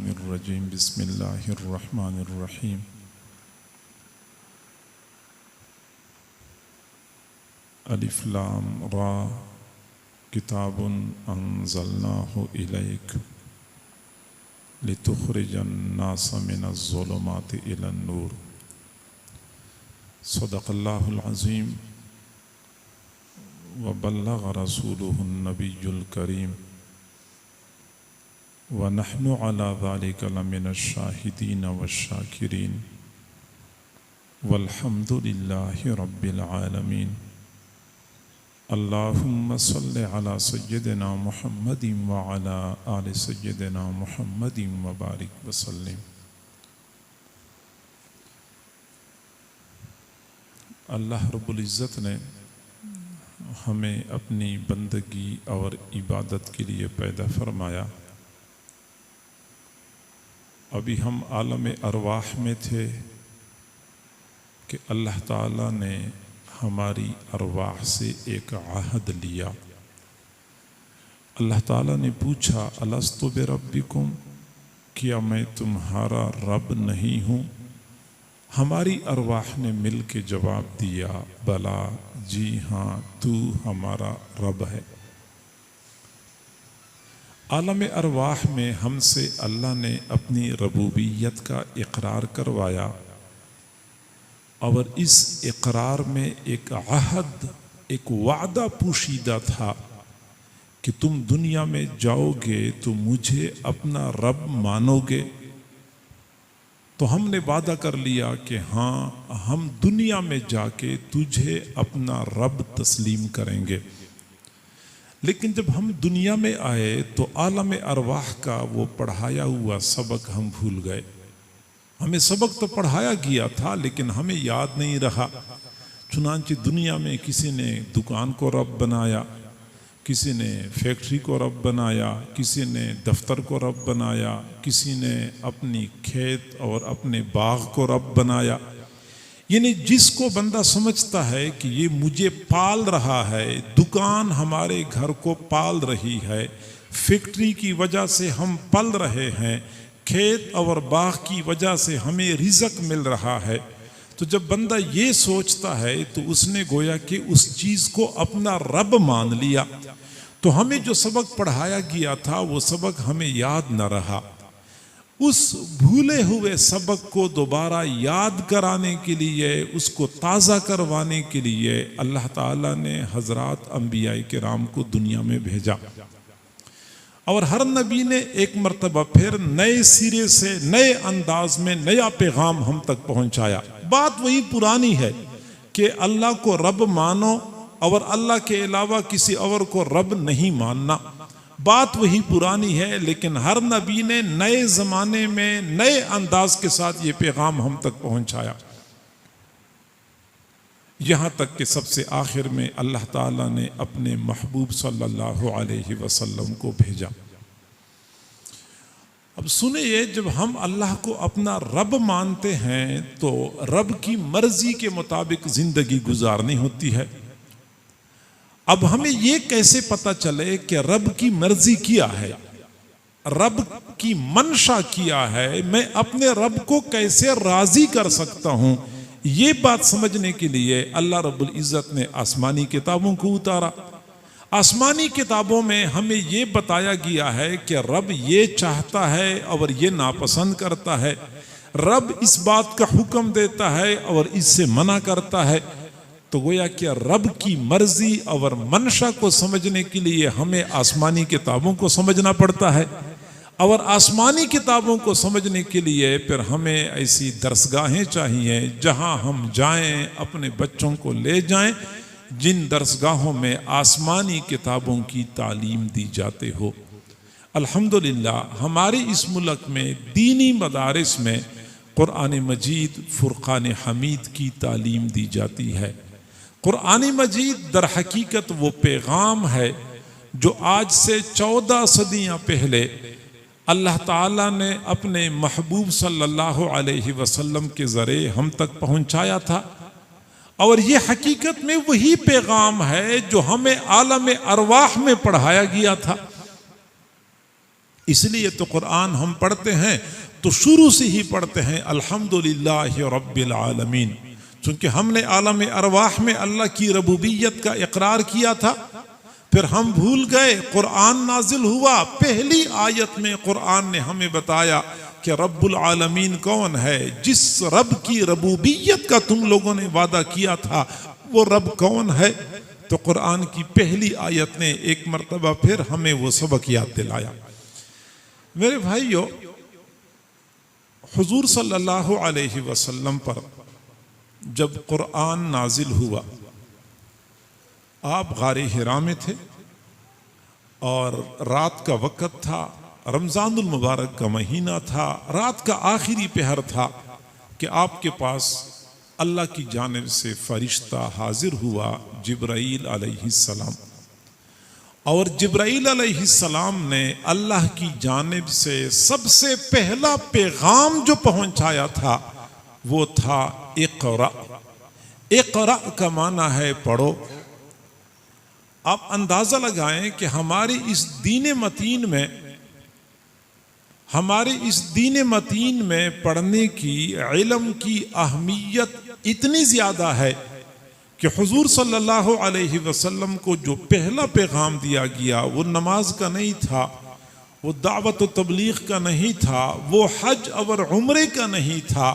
मिनश्शैतानिर्रजीम बिस्मिल्लाहिर्रहमानिर्रहीम। अलिफ लाम रा किताबुन अंज़लनाहु इलैक लितुख़रिजन्नास मिनज़्ज़ुलुमाति इलन्नूर। सदक़ल्लाहुल अज़ीम व बल्लग़ रसूलुहुन नबियुल करीम व नहनु अला ज़ालिका लमिनश शाहिदीन वश्शाकिरीन वल्हम्दुलिल्लाहि रब्बिल आलमीन। अल्लाहुम्मा सल्लि अला सय्यिदिना मुहम्मदिन व अला आलि सय्यिदिना मुहम्मदिन व बारिक वसल्लिम। अल्लाह रब्बुल इज़्ज़त ने हमें अपनी बंदगी और इबादत के लिए पैदा फरमाया। अभी हम आलम अरवाह में थे कि अल्लाह ताला ने हमारी अरवाह से एक आहद लिया। अल्लाह ताला ने पूछा अलस्तु बिरब्बिकुम, क्या मैं तुम्हारा रब नहीं हूँ? हमारी अरवाह ने मिल के जवाब दिया बला, जी हाँ, तू हमारा रब है। आलम अरवाह में हमसे अल्लाह ने अपनी रबूबियत का इकरार करवाया और इस इकरार में एक अहद, एक वादा पोशीदा था कि तुम दुनिया में जाओगे तो मुझे अपना रब मानोगे। तो हमने वादा कर लिया कि हाँ, हम दुनिया में जाके तुझे अपना रब तस्लीम करेंगे। लेकिन जब हम दुनिया में आए तो आलम अरवाह का वो पढ़ाया हुआ सबक हम भूल गए। हमें सबक तो पढ़ाया गया था लेकिन हमें याद नहीं रहा। चुनांचे दुनिया में किसी ने दुकान को रब बनाया, किसी ने फैक्ट्री को रब बनाया, किसी ने दफ्तर को रब बनाया, किसी ने अपनी खेत और अपने बाग को रब बनाया। यानी जिसको बंदा समझता है कि ये मुझे पाल रहा है, दुकान हमारे घर को पाल रही है, फैक्ट्री की वजह से हम पल रहे हैं, खेत और बाग की वजह से हमें रिज़्क मिल रहा है, तो जब बंदा ये सोचता है तो उसने गोया कि उस चीज़ को अपना रब मान लिया। तो हमें जो सबक पढ़ाया गया था वो सबक हमें याद न रहा। उस भूले हुए सबक को दोबारा याद कराने के लिए, उसको ताज़ा करवाने के लिए अल्लाह ताला ने हज़रात अंबिया किराम को दुनिया में भेजा और हर नबी ने एक मर्तबा फिर नए सिरे से, नए अंदाज में नया पैगाम हम तक पहुंचाया। बात वही पुरानी है कि अल्लाह को रब मानो और अल्लाह के अलावा किसी और को रब नहीं मानना। बात वही पुरानी है लेकिन हर नबी ने नए ज़माने में नए अंदाज के साथ ये पैगाम हम तक पहुंचाया। यहाँ तक कि सबसे आखिर में अल्लाह ताला ने अपने महबूब सल्लल्लाहु अलैहि वसल्लम को भेजा। अब सुनिए, जब हम अल्लाह को अपना रब मानते हैं तो रब की मर्जी के मुताबिक जिंदगी गुजारनी होती है। अब हमें ये कैसे पता चले कि रब की मर्जी क्या है, रब की मंशा क्या है, मैं अपने रब को कैसे राजी कर सकता हूं? ये बात समझने के लिए अल्लाह रब्बुल इज़्ज़त ने आसमानी किताबों को उतारा। आसमानी किताबों में हमें ये बताया गया है कि रब ये चाहता है और ये नापसंद करता है, रब इस बात का हुक्म देता है और इससे मना करता है। तो गोया कि रब की मर्जी और मंशा को समझने के लिए हमें आसमानी किताबों को समझना पड़ता है और आसमानी किताबों को समझने के लिए फिर हमें ऐसी दरसगाहें चाहिए जहां हम जाएं, अपने बच्चों को ले जाएं, जिन दरसगाहों में आसमानी किताबों की तालीम दी जाते हो। अल्हम्दुलिल्लाह हमारे इस मुल्क में दीनी मदारिस में कुरान मजीद, फुरकान हमीद की तालीम दी जाती है। कुरान मजीद दर हकीकत वो पैगाम है जो आज से 14 सदियाँ पहले अल्लाह ताला ने अपने महबूब सल्लल्लाहु अलैहि वसल्लम के ज़रिए हम तक पहुँचाया था और ये हकीकत में वही पैगाम है जो हमें आलम अरवाह में पढ़ाया गया था। इसलिए तो कुरान हम पढ़ते हैं तो शुरू से ही पढ़ते हैं अल्हम्दुलिल्लाहि रब्बिल आलमीन, क्योंकि हमने आलम अरवाह में अल्लाह की रबूबियत का इकरार किया था। फिर हम भूल गए, कुरान नाजिल हुआ, पहली आयत में कुरान ने हमें बताया कि रब्बुल आलमीन कौन है, जिस रब की रबूबियत का तुम लोगों ने वादा किया था वो रब कौन है। तो कुरान की पहली आयत ने एक मर्तबा फिर हमें वो सबक याद दिलाया। मेरे भाइयों, हुजूर सल्लल्लाहु अलैहि वसल्लम पर जब कुरान नाजिल हुआ, आप गारे हिरा में थे और रात का वक़्त था, रमज़ानुल मुबारक का महीना था, रात का आखिरी पहर था कि आपके पास अल्लाह की जानिब से फरिश्ता हाजिर हुआ, जिब्राईल अलैहिस्सलाम। और जिब्राईल अलैहिस्सलाम ने अल्लाह की जानिब से सबसे पहला पैगाम जो पहुंचाया था वो था इक़रा। इक़रा का माना है पढ़ो। आप अंदाजा लगाएं कि हमारे इस दीन मतीन में पढ़ने की, इल्म की अहमियत इतनी ज्यादा है कि हुजूर सल्लल्लाहु अलैहि वसल्लम को जो पहला पैगाम दिया गया वो नमाज का नहीं था, वो दावत व तबलीग का नहीं था, वो हज और उम्रे का नहीं था।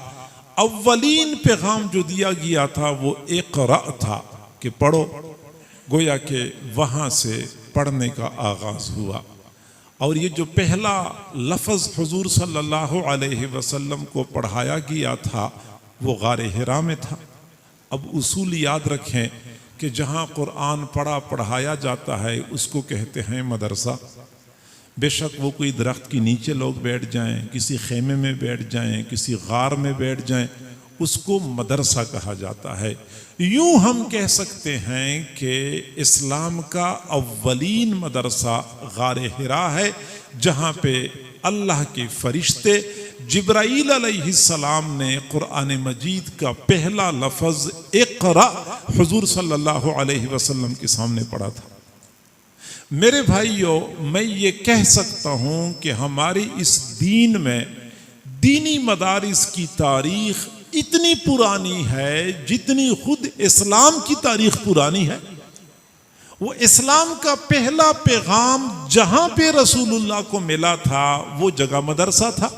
अव्वलीन पैगाम जो दिया गया था वो इक़रा था कि पढ़ो। गोया के वहाँ से पढ़ने का आगाज हुआ। और ये जो पहला लफ्ज़ हुजूर सल्लल्लाहु अलैहि वसल्लम को पढ़ाया गया था वो गारे हिरा में था। अब उसूल याद रखें कि जहाँ कुरान पढ़ाया जाता है उसको कहते हैं मदरसा। बेशक वो कोई दरख्त के नीचे लोग बैठ जाएं, किसी खेमे में बैठ जाएं, किसी गार में बैठ जाएं, उसको मदरसा कहा जाता है। यूं हम कह सकते हैं कि इस्लाम का अव्वलीन मदरसा गारे हिरा है, जहाँ पे अल्लाह के फरिश्ते जिब्राईल अलैहिस्सलाम ने कुरान मजीद का पहला लफ्ज़ इक़रा हुजूर सल्लल्लाहु अलैहि वसल्लम के सामने पढ़ा था। मेरे भाइयों, मैं ये कह सकता हूँ कि हमारी इस दीन में दीनी मदारिस की तारीख इतनी पुरानी है जितनी खुद इस्लाम की तारीख पुरानी है। वो इस्लाम का पहला पैगाम जहां पे रसूलुल्लाह को मिला था वो जगह मदरसा था।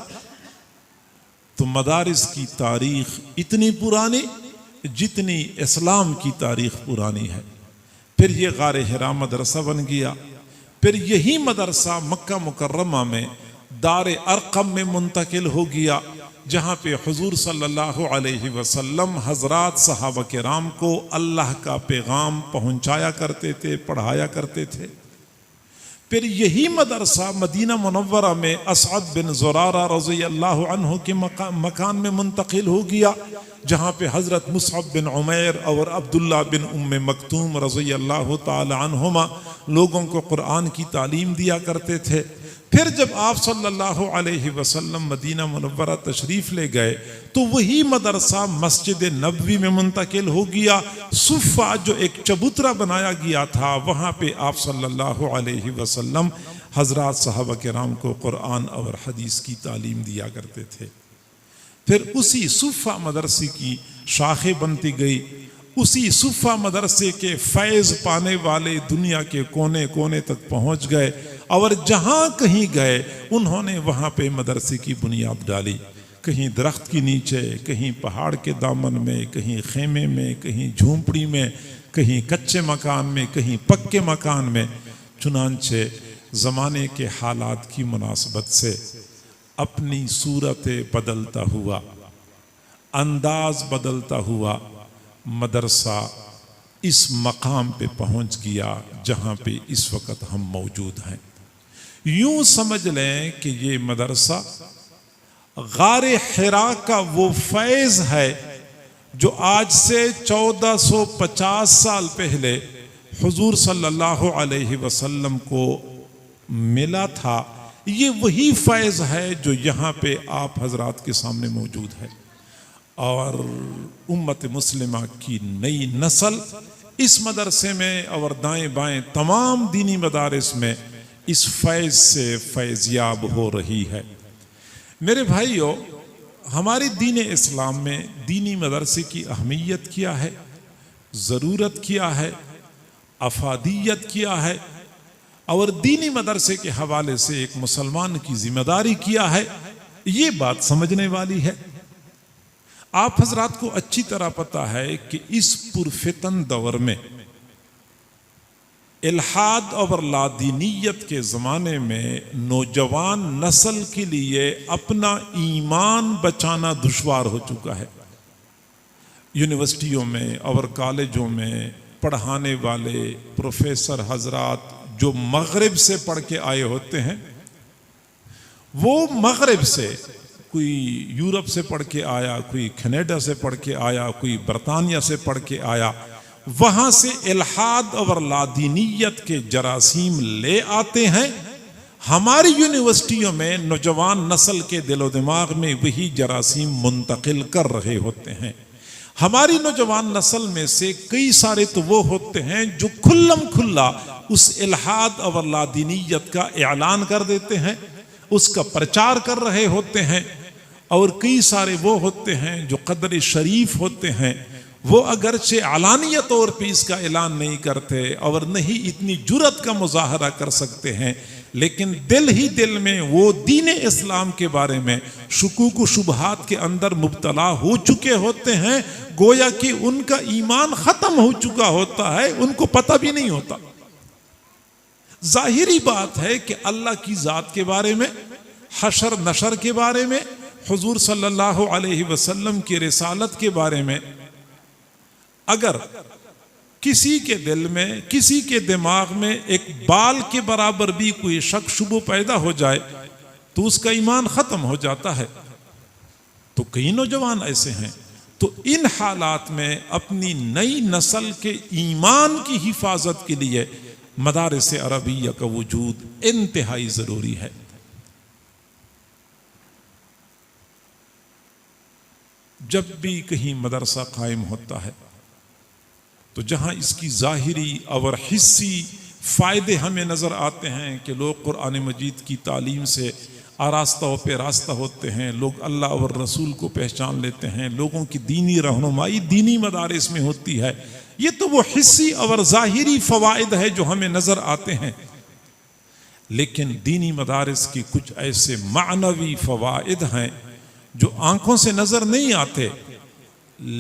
तो मदारिस की तारीख इतनी पुरानी जितनी इस्लाम की तारीख पुरानी है। फिर ये गारे हिरा मदरसा बन गया। फिर यही मदरसा मक्का मुकर्रमा में दारे अरकम में मुंतकिल हो गया, जहाँ पे हुजूर सल्लल्लाहु अलैहि वसल्लम हजरात सहाबा किराम को अल्लाह का पैगाम पहुँचाया करते थे, पढ़ाया करते थे। फिर यही मदरसा मदीना मुनव्वरा में असअद बिन ज़ुरारा रज़ियल्लाहु अन्हु के मकान में मुंतकिल हो गया, जहाँ पे हज़रत मुसअब बिन उमैर और अब्दुल्ला बिन उम्मे मक्तूम रज़ियल्लाहु ताला अन्हुमा लोगों को कुरान की तालीम दिया करते थे। फिर जब आप सल्लल्लाहु अलैहि वसल्लम मदीना मुनव्वरा तशरीफ ले गए तो वही मदरसा मस्जिद नबवी में मुंतकिल हो गया। सुफ़ा जो एक चबूतरा बनाया गया था वहाँ पे आप सल्लल्लाहु अलैहि वसल्लम हज़रात सहाबा किराम को कुरान और हदीस की तालीम दिया करते थे। फिर उसी सुफ़ा मदरसे की शाखें बनती गई। उसी सुफ़ा मदरसे के फैज़ पाने वाले दुनिया के कोने कोने तक पहुँच गए और जहाँ कहीं गए उन्होंने वहाँ पे मदरसे की बुनियाद डाली। कहीं दरख्त के नीचे, कहीं पहाड़ के दामन में, कहीं खेमे में, कहीं झूंपड़ी में, कहीं कच्चे मकान में, कहीं पक्के मकान में। चुनांचे ज़माने के हालात की मुनासबत से अपनी सूरत बदलता हुआ, अंदाज बदलता हुआ मदरसा इस मकाम पे पहुंच गया जहां पे इस वक्त हम मौजूद हैं। यूं समझ लें कि ये मदरसा गारे हिरा का वो फैज़ है जो आज से 1450 साल पहले हुजूर सल्लल्लाहु अलैहि वसल्लम को मिला था। ये वही फैज़ है जो यहाँ पे आप हजरात के सामने मौजूद है। और उम्मत मुस्लिमा की नई नस्ल इस मदरसे में और दाएं बाएं तमाम दीनी मदारिस में इस फैज़ से फैज़याब हो रही है। मेरे भाइयों, हमारे दीन इस्लाम में दीनी मदरसे की अहमियत क्या है, ज़रूरत क्या है, अफादियत क्या है, और दीनी मदरसे के हवाले से एक मुसलमान की जिम्मेदारी क्या है, ये बात समझने वाली है। आप हजरात को अच्छी तरह पता है कि इस पुरफितन दौर में, इल्हाद और लादीनियत के ज़माने में, नौजवान नस्ल के लिए अपना ईमान बचाना दुश्वार हो चुका है। यूनिवर्सिटियों में और कॉलेजों में पढ़ाने वाले प्रोफेसर हजरात जो मगरिब से पढ़ के आए होते हैं, वो मगरिब से, कोई यूरोप से पढ़ के आया, कोई कनाडा से पढ़ के आया, कोई बरतानिया से पढ़ के आया, वहां से इल्हाद और लादीनियत के जरासीम ले आते हैं। हमारी यूनिवर्सिटियों में नौजवान नस्ल के दिलो दिमाग में वही जरासीम मुंतकिल कर रहे होते हैं। हमारी नौजवान नस्ल में से कई सारे तो वो होते हैं जो खुल्लम खुल्ला उस इल्हाद और लादीनियत का ऐलान कर देते हैं, उसका प्रचार कर रहे होते हैं, और कई सारे वो होते हैं जो कदर शरीफ होते हैं, वो अगरचे आलानिया तौर पे इसका ऐलान नहीं करते और नहीं इतनी जुरत का मुजाहरा कर सकते हैं, लेकिन दिल ही दिल में वो दीन इस्लाम के बारे में शुकूक शुबहात के अंदर मुब्तला हो चुके होते हैं। गोया कि उनका ईमान खत्म हो चुका होता है, उनको पता भी नहीं होता। जाहिरी बात है कि अल्लाह की जात के बारे में, हशर नशर के बारे में, हुजूर सल्लल्लाहु अलैहि वसल्लम की रिसालत के बारे में अगर किसी के दिल में, किसी के दिमाग में एक बाल के बराबर भी कोई शक शुबह पैदा हो जाए तो उसका ईमान खत्म हो जाता है। तो कई नौजवान ऐसे हैं। तो इन हालात में अपनी नई नस्ल के ईमान की हिफाजत के लिए मदारिस अरबिया का वजूद इंतहाई जरूरी है। जब भी कहीं मदरसा कायम होता है तो जहां इसकी जाहिरी और हिस्सी फायदे हमें नजर आते हैं कि लोग कुरान मजीद की तालीम से आरास्ता पे रास्ता होते हैं, लोग अल्लाह और रसूल को पहचान लेते हैं, लोगों की दीनी रहनुमाई दीनी मदारिस में होती है, ये तो वो हिस्सी और जाहिरी फवाइद है जो हमें नजर आते हैं। लेकिन दीनी मदारिस की कुछ ऐसे मानवी फवाइद हैं जो आंखों से नजर नहीं आते,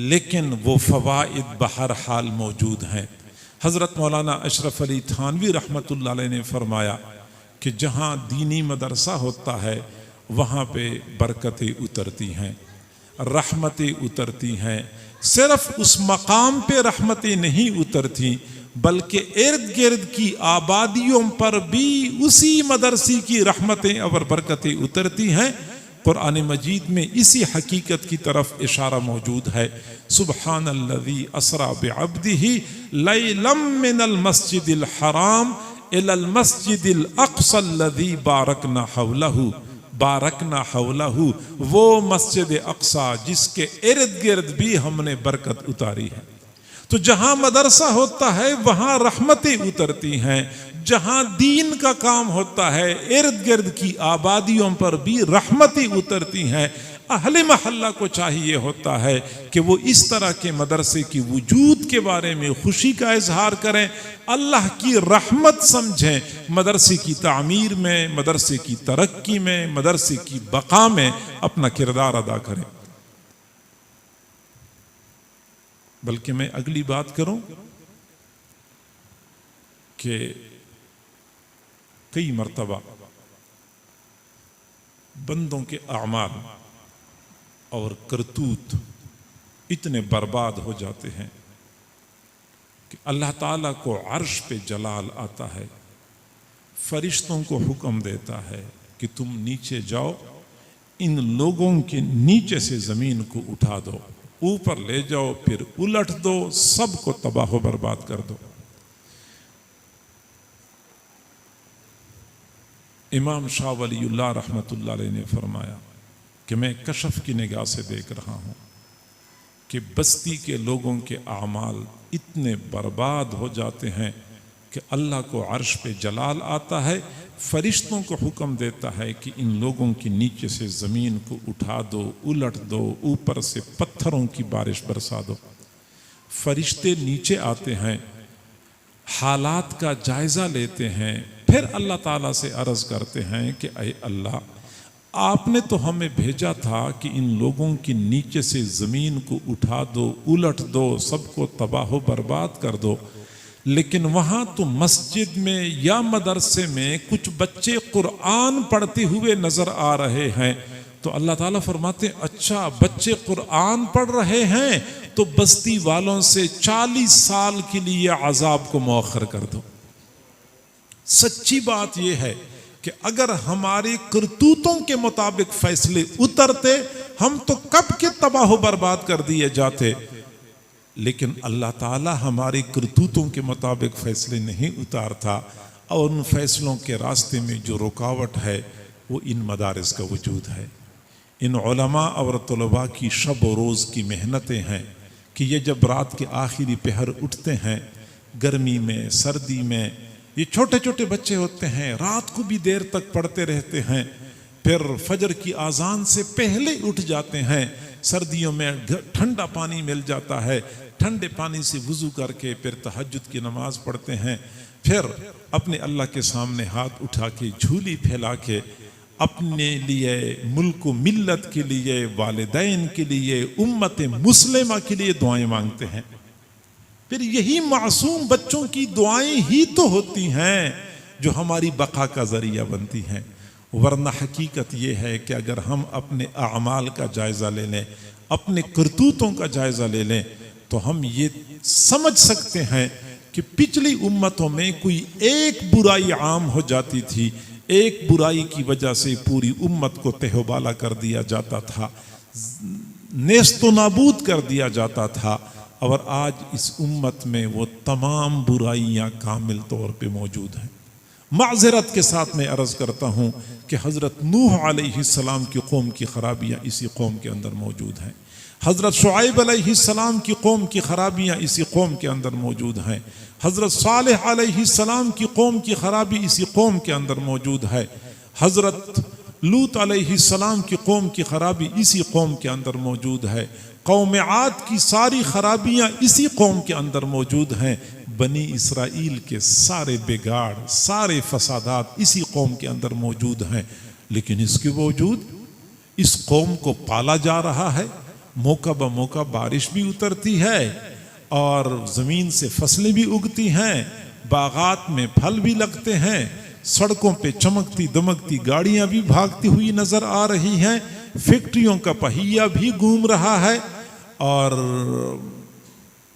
लेकिन वो फवाइद बहर हाल मौजूद हैं। हजरत मौलाना अशरफ अली थानवी रहमतुल्लाह अलैह ने फरमाया कि जहाँ दीनी मदरसा होता है वहाँ पे बरकतें उतरती हैं, रहमतें उतरती हैं। सिर्फ उस मकाम पे रहमतें नहीं उतरती बल्कि इर्द गिर्द की आबादियों पर भी उसी मदरसे की रहमतें और बरकतें उतरती हैं। कुरान मजीद में इसी हकीकत की तरफ इशारा मौजूद है। सुब्हानल्लज़ी असरा बिअब्दिही लैलम मिनल मस्जिदिल हराम इलल मस्जिदिल अक़सल्लज़ी बारकना हौलहू। बारकना हौलहू, वो मस्जिद अक़सा जिसके इर्द गिर्द भी हमने बरकत उतारी है। तो जहां मदरसा होता है वहां रहमतें उतरती हैं, जहां दीन का काम होता है इर्द गिर्द की आबादियों पर भी रहमतें उतरती हैं। अहले महल्ला को चाहिए होता है कि वो इस तरह के मदरसे की वजूद के बारे में खुशी का इजहार करें, अल्लाह की रहमत समझें, मदरसे की तामीर में, मदरसे की तरक्की में, मदरसे की बका में अपना किरदार अदा करें। बल्कि मैं अगली बात करूं कि कई मर्तबा बंदों के अमाल और करतूत इतने बर्बाद हो जाते हैं कि अल्लाह ताला को अर्श पे जलाल आता है, फरिश्तों को हुक्म देता है कि तुम नीचे जाओ, इन लोगों के नीचे से जमीन को उठा दो, ऊपर ले जाओ, फिर उलट दो, सबको तबाह बर्बाद कर दो। इमाम शाह वलीउल्लाह रहमतुल्लाह अलैह ने फरमाया कि मैं कशफ की निगाह से देख रहा हूँ कि बस्ती के लोगों के आमाल इतने बर्बाद हो जाते हैं कि अल्लाह को अर्श पे जलाल आता है, फरिश्तों को हुक्म देता है कि इन लोगों के नीचे से ज़मीन को उठा दो, उलट दो, ऊपर से पत्थरों की बारिश बरसा दो। फरिश्ते नीचे आते हैं, हालात का जायज़ा लेते हैं, फिर अल्लाह ताला से अर्ज़ करते हैं कि ऐ अल्लाह, आपने तो हमें भेजा था कि इन लोगों के नीचे से ज़मीन को उठा दो, उलट दो, सबको तबाह बर्बाद कर दो, लेकिन वहाँ तो मस्जिद में या मदरसे में कुछ बच्चे कुरान पढ़ते हुए नज़र आ रहे हैं। तो अल्लाह ताला फरमाते हैं, अच्छा बच्चे कुरान पढ़ रहे हैं तो बस्ती वालों से 40 साल के लिए अजाब को मौखर कर दो। सच्ची बात यह है कि अगर हमारे करतूतों के मुताबिक फैसले उतरते, हम तो कब के तबाह बर्बाद कर दिए जाते। लेकिन अल्लाह ताला हमारे करतूतों के मुताबिक फैसले नहीं उतारता, और उन फैसलों के रास्ते में जो रुकावट है वो इन मदारिस का वजूद है। इन उलमा और तलबा की शब व रोज़ की मेहनतें हैं कि ये जब रात के आखिरी पहर उठते हैं, गर्मी में सर्दी में, ये छोटे छोटे बच्चे होते हैं, रात को भी देर तक पढ़ते रहते हैं, फिर फजर की आज़ान से पहले उठ जाते हैं। सर्दियों में ठंडा पानी मिल जाता है, ठंडे पानी से वुज़ू करके फिर तहज्जुद की नमाज पढ़ते हैं, फिर अपने अल्लाह के सामने हाथ उठा के झूली फैला के अपने लिए, मुल्क मिल्लत के लिए, वालिदैन के लिए, उम्मत मुस्लिमा के लिए दुआएं मांगते हैं। फिर यही मासूम बच्चों की दुआएं ही तो होती हैं जो हमारी बका का जरिया बनती हैं। वरना हकीकत यह है कि अगर हम अपने अमाल का जायज़ा ले लें, अपने करतूतों का जायज़ा ले लें, तो हम ये समझ सकते हैं कि पिछली उम्मतों में कोई एक बुराई आम हो जाती थी, एक बुराई की वजह से पूरी उम्मत को तहबाला कर दिया जाता था, नेस्तो नाबूद कर दिया जाता था, और आज इस उम्मत में वो तमाम बुराइयां कामिल तौर पे मौजूद हैं। माज़रत के साथ मैं अर्ज़ करता हूँ कि हज़रत नूह अलैहिस्सलाम की कौम की खराबियाँ इसी कौम के अंदर मौजूद हैं। हज़रत शुआइब अलैहिस्सलाम की कौम की खराबियाँ इसी कौम के अंदर मौजूद हैं। हज़रत सालेह अलैहिस्सलाम की कौम की खराबी इसी कौम के अंदर मौजूद है। हज़रत लूत अलैहिस्सलाम की कौम की खराबी इसी कौम के अंदर मौजूद है। कौम आद की सारी खराबियाँ इसी कौम के अंदर मौजूद हैं। बनी इसराइल के सारे बिगाड़, सारे फसादात इसी कौम के अंदर मौजूद हैं। लेकिन इसके बावजूद इस कौम को पाला जा रहा है। मौका ब मौका बारिश भी उतरती है और ज़मीन से फसलें भी उगती हैं, बागात में फल भी लगते हैं, सड़कों पे चमकती दमकती गाड़ियां भी भागती हुई नजर आ रही हैं, फैक्ट्रियों का पहिया भी घूम रहा है, और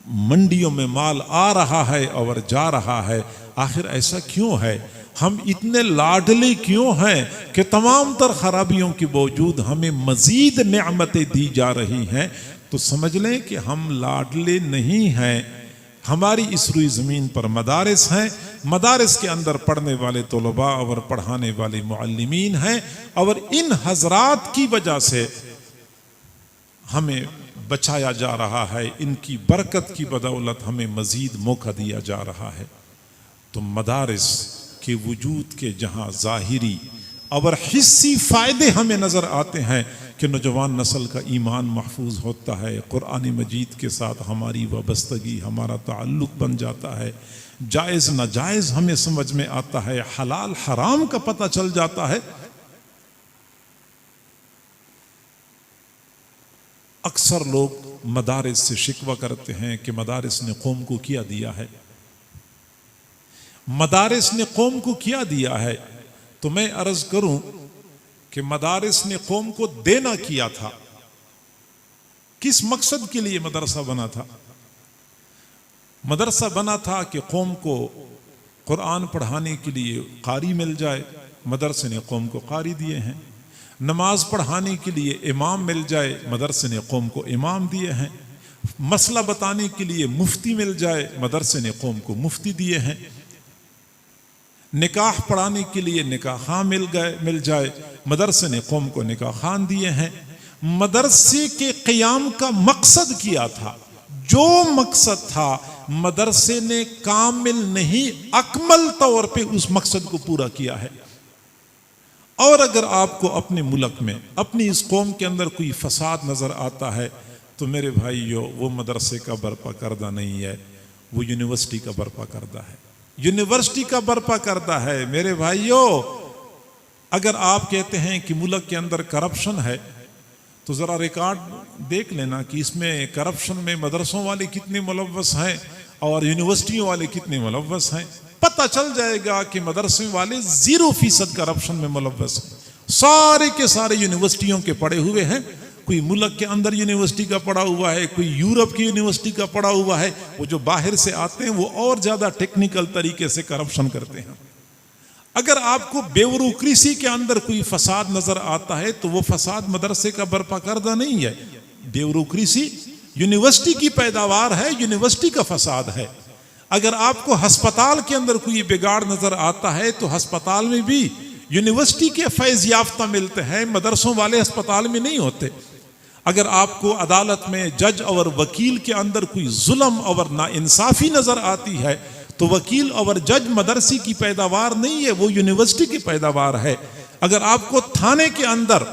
मंडियों में माल आ रहा है और जा रहा है। आखिर ऐसा क्यों है? हम इतने लाडले क्यों हैं कि तमाम तर खराबियों के बावजूद हमें मजीद नेमतें दी जा रही हैं? तो समझ लें कि हम लाडले नहीं हैं। हमारी इस रुई ज़मीन पर मदारिस हैं, मदारिस के अंदर पढ़ने वाले तलबा और पढ़ाने वाले मुअल्लिमीन हैं, और इन हजरात की वजह से हमें बचाया जा रहा है, इनकी बरकत की बदौलत हमें मजीद मौका दिया जा रहा है। तो मदारिस के वजूद के जहाँ ज़ाहिरी और हिस्सी फ़ायदे हमें नज़र आते हैं कि नौजवान नस्ल का ईमान महफूज होता है, कुरान मजीद के साथ हमारी वाबस्तगी, हमारा ताल्लुक़ बन जाता है, जायज़ नाजायज़ हमें समझ में आता है, हलाल हराम का पता चल जाता है। अक्सर लोग मदारिस से शिकवा करते हैं कि मदारिस ने कौम को क्या दिया है, मदारिस ने कौम को क्या दिया है। तो मैं अर्ज करूं कि मदारिस ने कौम को देना किया था। किस मकसद के लिए मदरसा बना था? मदरसा बना था कि कौम को कुरान पढ़ाने के लिए कारी मिल जाए, मदरसे ने कौम को कारी दिए हैं। नमाज पढ़ाने के लिए इमाम मिल जाए, मदरसे ने कौम को इमाम दिए हैं। मसला बताने के लिए मुफ्ती मिल जाए, मदरसे ने कौम को मुफ्ती दिए हैं। निकाह पढ़ाने के लिए निकाह खां मिल जाए, मदरसे ने कौम को निकाह खान दिए हैं। मदरसे के क़याम का मकसद किया था, जो मकसद था मदरसे ने कामिल नहीं अकमल तौर पे उस मकसद को पूरा किया है। और अगर आपको अपने मुल्क में, अपनी इस कौम के अंदर कोई फसाद नज़र आता है तो मेरे भाइयों, वो मदरसे का बर्पा करदा नहीं है, वो यूनिवर्सिटी का बर्पा करदा है, यूनिवर्सिटी का बर्पा करदा है। मेरे भाइयों, अगर आप कहते हैं कि मुल्क के अंदर करप्शन है तो ज़रा रिकॉर्ड देख लेना कि इसमें करप्शन में मदरसों वाले कितने मुलव्वस हैं और यूनिवर्सिटियों वाले कितने मुलव्वस हैं। पता चल जाएगा कि मदरसे वाले 0% करप्शन में मुलव्वस हैं, सारे के सारे यूनिवर्सिटियों के पढ़े हुए हैं। कोई मुल्क के अंदर यूनिवर्सिटी का पढ़ा हुआ है, कोई यूरोप की यूनिवर्सिटी का पढ़ा हुआ है। वो जो बाहर से आते हैं वो और ज्यादा टेक्निकल तरीके से करप्शन करते हैं। अगर आपको ब्यूरोक्रेसी के अंदर कोई फसाद नजर आता है तो वो फसाद मदरसे का बर्पा करदा नहीं है। ब्यूरोक्रेसी यूनिवर्सिटी की पैदावार है, यूनिवर्सिटी का फसाद है। अगर आपको अस्पताल के अंदर कोई बिगाड़ नजर आता है तो अस्पताल में भी यूनिवर्सिटी के फैज याफ्ता मिलते हैं, मदरसों वाले अस्पताल में नहीं होते। अगर आपको अदालत में जज और वकील के अंदर कोई जुल्म और नाइंसाफी नजर आती है तो वकील और जज मदरसे की पैदावार नहीं है, वो यूनिवर्सिटी की पैदावार है। अगर आपको थाने के अंदर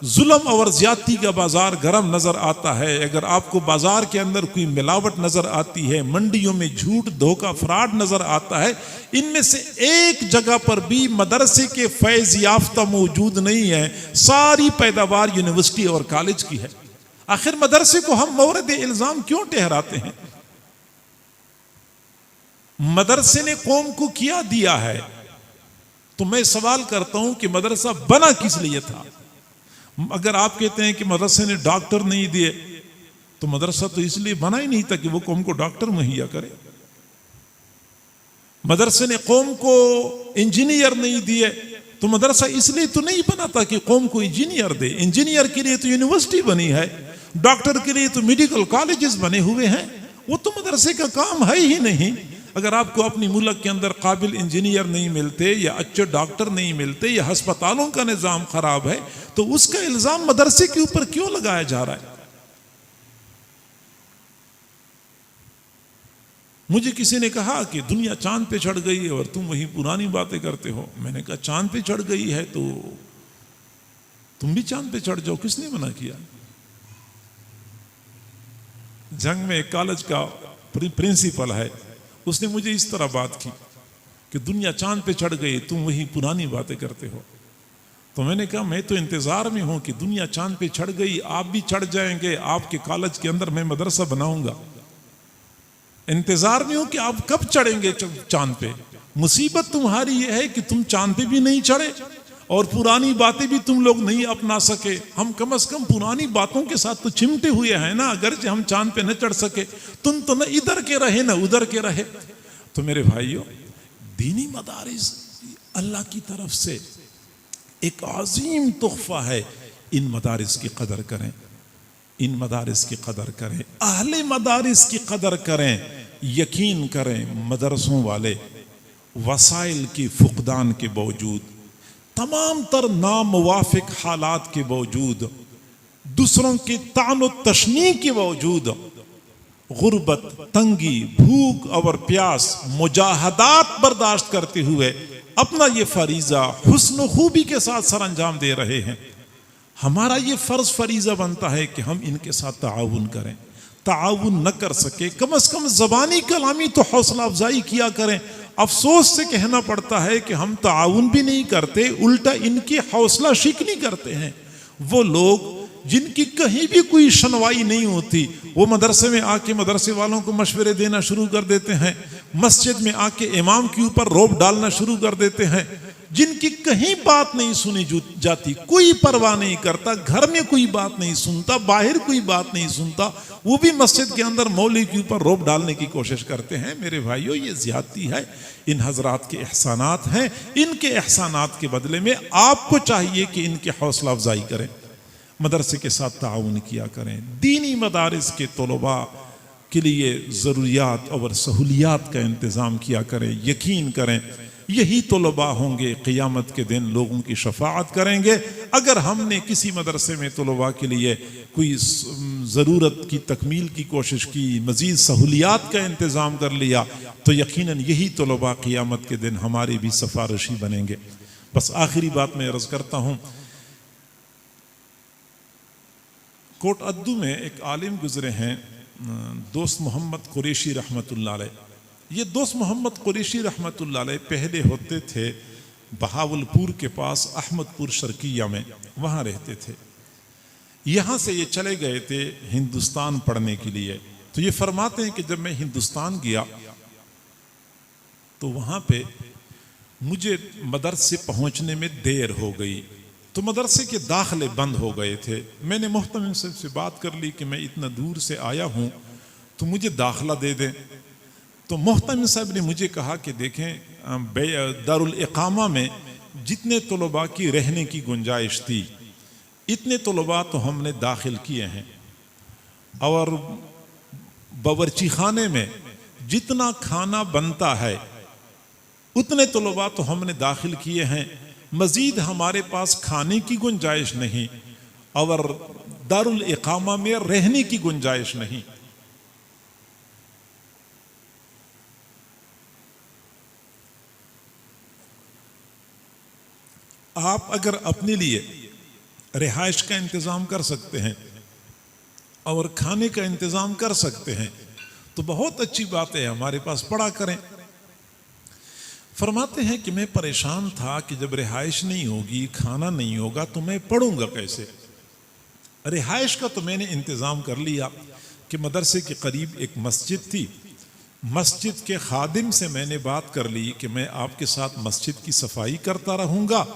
जुल्म और ज्यादती का बाजार गर्म नजर आता है, अगर आपको बाजार के अंदर कोई मिलावट नजर आती है, मंडियों में झूठ धोखा फ्रॉड नजर आता है, इनमें से एक जगह पर भी मदरसे के फैज याफ्ता मौजूद नहीं है। सारी पैदावार यूनिवर्सिटी और कॉलेज की है। आखिर मदरसे को हम मौरद इल्जाम क्यों ठहराते हैं? मदरसे ने कौम को क्या दिया है? तो मैं सवाल करता हूं कि मदरसा बना किस लिए था? अगर आप कहते हैं कि मदरसे ने डॉक्टर नहीं दिए तो मदरसा तो इसलिए बना ही नहीं था कि वो कौम को डॉक्टर मुहैया करे। मदरसे ने कौम को इंजीनियर नहीं दिए तो मदरसा इसलिए तो नहीं बना था कि कौम को इंजीनियर दे। इंजीनियर के लिए तो यूनिवर्सिटी बनी है, डॉक्टर के लिए तो मेडिकल कॉलेजेस बने हुए हैं। वो तो मदरसे का काम है ही नहीं। अगर आपको अपनी मुल्क के अंदर काबिल इंजीनियर नहीं मिलते या अच्छे डॉक्टर नहीं मिलते या अस्पतालों का निज़ाम खराब है तो उसका इल्जाम मदरसे के ऊपर क्यों लगाया जा रहा है? मुझे किसी ने कहा कि दुनिया चांद पे चढ़ गई है और तुम वही पुरानी बातें करते हो। मैंने कहा चांद पे चढ़ गई है तो तुम भी चांद पे चढ़ जाओ, किसने मना किया? जंग में एक कॉलेज का प्रिंसिपल है, उसने मुझे इस तरह बात की कि दुनिया चांद पे चढ़ गई, तुम वही पुरानी बातें करते हो। तो मैंने कहा मैं तो इंतजार में हूं कि दुनिया चांद पे चढ़ गई, आप भी चढ़ जाएंगे, आपके कॉलेज के अंदर मैं मदरसा बनाऊंगा। इंतजार में हूं कि आप कब चढ़ेंगे चांद पे। मुसीबत तुम्हारी यह है कि तुम चांद पे भी नहीं चढ़े और पुरानी बातें भी तुम लोग नहीं अपना सके। हम कम से कम पुरानी बातों के साथ तो चिमटे हुए हैं ना, अगर हम चांद पे न चढ़ सके। तुम तो न इधर के रहे न उधर के रहे। तो मेरे भाइयों, दीनी मदारिस अल्लाह की तरफ से एक अजीम तोहफा है। इन मदारिस की कदर करें, इन मदारिस की कदर करें, अहले मदारिस की कदर करें। यकीन करें, मदरसों वाले वसाइल की फुकदान के बावजूद, तमाम तर नामुवाफिक हालात के बावजूद, दूसरों की तानो तशनी के बावजूद, गुर्बत, तंगी, भूख और प्यास, मुजाहदात बर्दाश्त करते हुए अपना ये फरीजा हुस्न खूबी के साथ सर अंजाम दे रहे हैं। हमारा ये फर्ज फरीजा बनता है कि हम इनके साथ ताउन करें। ताउन न कर सके, कम से कम ज़बानी कलामी तो हौसला अफजाई किया करें। अफसोस से कहना पड़ता है कि हम ताउन भी नहीं करते, उल्टा इनकी हौसला शिकनी करते हैं। वो लोग जिनकी कहीं भी कोई सुनवाई नहीं होती, वो मदरसे में आके मदरसे वालों को मशवरे देना शुरू कर देते हैं, मस्जिद में आके इमाम के ऊपर रौब डालना शुरू कर देते हैं। जिनकी कहीं बात नहीं सुनी जाती, कोई परवाह नहीं करता, घर में कोई बात नहीं सुनता, बाहर कोई बात नहीं सुनता, वो भी मस्जिद के अंदर मौलवी के ऊपर रौब डालने की कोशिश करते हैं। मेरे भाइयों, ये ज्यादती है। इन हजरात के एहसानात हैं, इनके एहसानात के बदले में आपको चाहिए कि इनकी हौसला अफजाई करें, मदरसे के साथ ताउन किया करें। दीनी मदारिस के तलबा के लिए ज़रूरियात और सहूलियात का इंतज़ाम किया करें। यकीन करें, यही तलबा होंगे क़ियामत के दिन लोगों की शफाअत करेंगे। अगर हमने किसी मदरसे में तलबा के लिए कोई ज़रूरत की तकमील की कोशिश की, मज़ीद सहूलियात का इंतज़ाम कर लिया, तो यकीनन यही तलबा क़ियामत के दिन हमारी भी सफारशी बनेंगे। बस आखिरी बात मैं अर्ज करता हूँ, कोट अद्दू में एक आलिम गुजरे हैं, दोस्त मोहम्मद कुरैशी रहमतुल्लाह अलैह। ये दोस्त मोहम्मद कुरैशी रहमतुल्लाह अलैह पहले होते थे बहावलपुर के पास अहमदपुर शर्किया में, वहाँ रहते थे। यहाँ से ये चले गए थे हिंदुस्तान पढ़ने के लिए। तो ये फरमाते हैं कि जब मैं हिंदुस्तान गया तो वहाँ पे मुझे मदरसे पहुँचने में देर हो गई, तो मदरसे के दाखिले बंद हो गए थे। मैंने मोहतमिम से बात कर ली कि मैं इतना दूर से आया हूँ तो मुझे दाखिला दे दें। तो मोहतमिम साहब ने मुझे कहा कि देखें, दारुल इकामा में जितने तलबा की रहने की गुंजाइश थी इतने तलबा तो हमने दाखिल किए हैं, और बावर्ची खाने में जितना खाना बनता है उतने तलबा तो हमने दाखिल किए हैं, मजीद हमारे पास खाने की गुंजाइश नहीं और दारुल इकामा में रहने की गुंजाइश नहीं। आप अगर अपने लिए रिहाइश का इंतज़ाम कर सकते हैं और खाने का इंतज़ाम कर सकते हैं तो बहुत अच्छी बात है, हमारे पास पड़ा करें। फरमाते हैं कि मैं परेशान था कि जब रिहाइश नहीं होगी, खाना नहीं होगा तो मैं पढ़ूंगा कैसे। रिहाइश का तो मैंने इंतज़ाम कर लिया कि मदरसे के करीब एक मस्जिद थी, मस्जिद के खादिम से मैंने बात कर ली कि मैं आपके साथ मस्जिद की सफाई करता रहूँगा,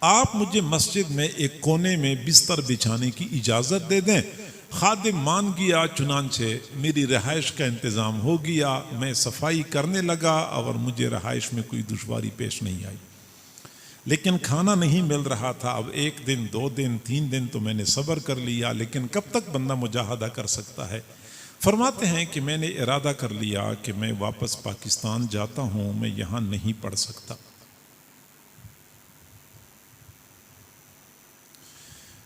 आप मुझे मस्जिद में एक कोने में बिस्तर बिछाने की इजाज़त दे दें। खादिम मान गया, चुनांचे मेरी रहाइश का इंतज़ाम हो गया। मैं सफाई करने लगा और मुझे रहाइश में कोई दुश्वारी पेश नहीं आई, लेकिन खाना नहीं मिल रहा था। अब 1 दिन 2 दिन 3 दिन तो मैंने सब्र कर लिया, लेकिन कब तक बंदा मुजाहदा कर सकता है। फरमाते हैं कि मैंने इरादा कर लिया कि मैं वापस पाकिस्तान जाता हूँ, मैं यहाँ नहीं पढ़ सकता।